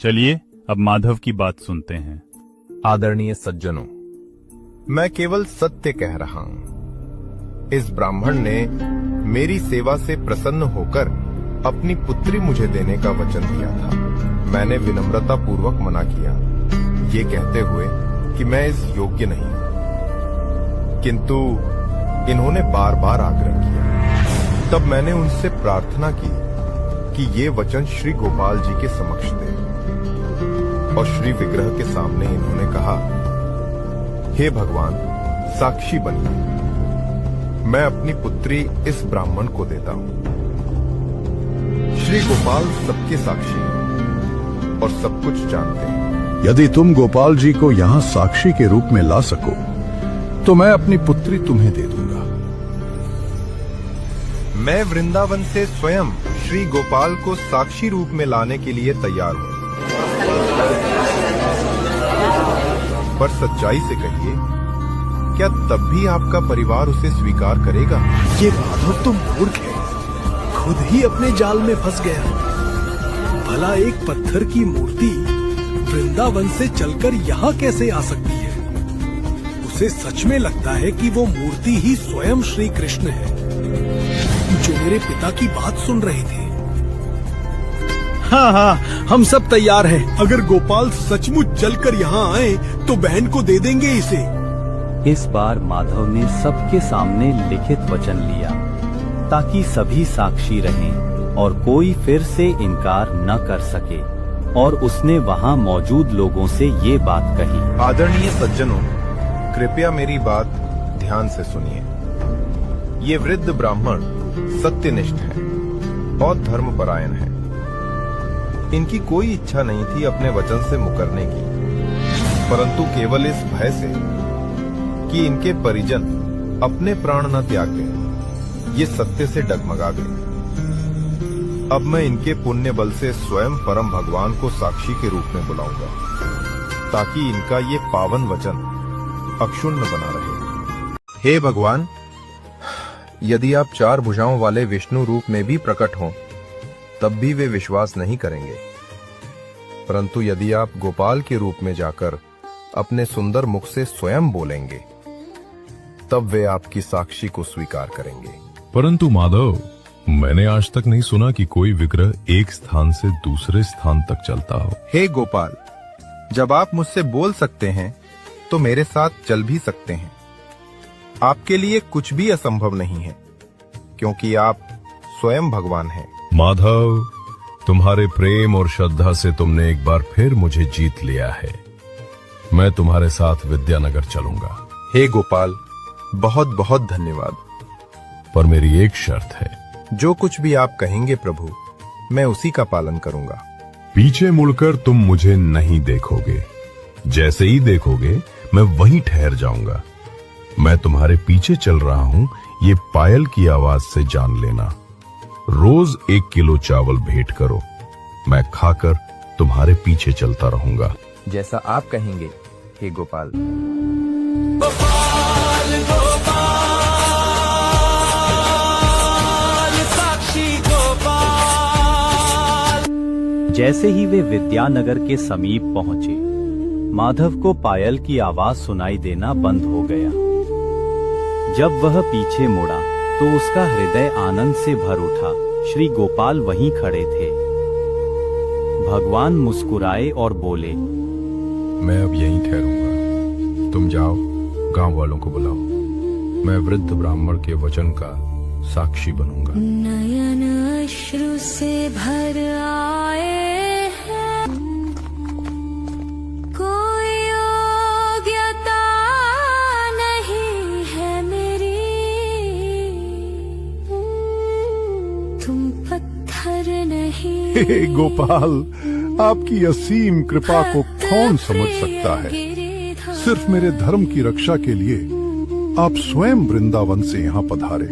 चलिए अब माधव की बात सुनते हैं। आदरणीय सज्जनों, मैं केवल सत्य कह रहा हूं। इस ब्राह्मण ने मेरी सेवा से प्रसन्न होकर अपनी पुत्री मुझे देने का वचन दिया था। मैंने विनम्रता पूर्वक मना किया, ये कहते हुए कि मैं इस योग्य नहीं हूं, किंतु इन्होंने बार बार आग्रह किया। तब मैंने उनसे प्रार्थना की कि ये वचन श्री गोपाल जी के समक्ष दे, और श्री विग्रह के सामने इन्होंने कहा, हे भगवान, साक्षी बनिए, मैं अपनी पुत्री इस ब्राह्मण को देता हूं। श्री गोपाल सबके साक्षी हैं और सब कुछ जानते हैं। यदि तुम गोपाल जी को यहाँ साक्षी के रूप में ला सको तो मैं अपनी पुत्री तुम्हें दे दूंगा। मैं वृंदावन से स्वयं श्री गोपाल को साक्षी रूप में लाने के लिए तैयार हूं, पर सच्चाई से कहिए, क्या तब भी आपका परिवार उसे स्वीकार करेगा? ये माधव तो मूर्ख है, खुद ही अपने जाल में फंस गया। भला एक पत्थर की मूर्ति वृंदावन से चलकर यहाँ कैसे आ सकती है? उसे सच में लगता है कि वो मूर्ति ही स्वयं श्री कृष्ण है, जो मेरे पिता की बात सुन रहे थे। हाँ, हम सब तैयार हैं। अगर गोपाल सचमुच चलकर यहाँ आए तो बहन को दे देंगे इसे। इस बार माधव ने सबके सामने लिखित वचन लिया ताकि सभी साक्षी रहें और कोई फिर से इनकार न कर सके, और उसने वहां मौजूद लोगों से ये बात कही। आदरणीय सज्जनों, कृपया मेरी बात ध्यान से सुनिए। ये वृद्ध ब्राह्मण सत्यनिष्ठ है और धर्मपरायण है। इनकी कोई इच्छा नहीं थी अपने वचन से मुकरने की, परंतु केवल इस भय से कि इनके परिजन अपने प्राण न त्याग दें, ये सत्य से डगमगा गए। अब मैं इनके पुण्य बल से स्वयं परम भगवान को साक्षी के रूप में बुलाऊंगा, ताकि इनका ये पावन वचन अक्षुण्ण बना रहे। हे भगवान, यदि आप 4 भुजाओं वाले विष्णु रूप में भी प्रकट हों, तब भी वे विश्वास नहीं करेंगे, परंतु यदि आप गोपाल के रूप में जाकर अपने सुंदर मुख से स्वयं बोलेंगे, तब वे आपकी साक्षी को स्वीकार करेंगे। परंतु माधव, मैंने आज तक नहीं सुना कि कोई विग्रह एक स्थान से दूसरे स्थान तक चलता हो। हे गोपाल, जब आप मुझसे बोल सकते हैं तो मेरे साथ चल भी सकते हैं। आपके लिए कुछ भी असंभव नहीं है, क्योंकि आप स्वयं भगवान हैं। माधव, तुम्हारे प्रेम और श्रद्धा से तुमने एक बार फिर मुझे जीत लिया है। मैं तुम्हारे साथ विद्यानगर चलूंगा। हे गोपाल, बहुत बहुत धन्यवाद, पर मेरी एक शर्त है। जो कुछ भी आप कहेंगे प्रभु, मैं उसी का पालन करूंगा। पीछे मुड़कर तुम मुझे नहीं देखोगे। जैसे ही देखोगे मैं वहीं ठहर जाऊंगा। मैं तुम्हारे पीछे चल रहा हूं, ये पायल की आवाज से जान लेना। रोज 1 किलो चावल भेंट करो, मैं खाकर तुम्हारे पीछे चलता रहूंगा। जैसा आप कहेंगे हे गोपाल। जैसे ही वे विद्यानगर के समीप पहुंचे, माधव को पायल की आवाज सुनाई देना बंद हो गया। जब वह पीछे मुड़ा तो उसका हृदय आनंद से भर उठा। श्री गोपाल वहीं खड़े थे। भगवान मुस्कुराए और बोले, मैं अब यहीं ठहरूंगा। तुम जाओ, गांव वालों को बुलाओ। मैं वृद्ध ब्राह्मण के वचन का साक्षी बनूंगा। नयन अश्रु से भर आए हैं, कोई योग्यता नहीं है मेरी, तुम पत्थर नहीं। हे गोपाल, आपकी असीम कृपा को कौन समझ सकता है। सिर्फ मेरे धर्म की रक्षा के लिए आप स्वयं वृंदावन से यहाँ पधारे।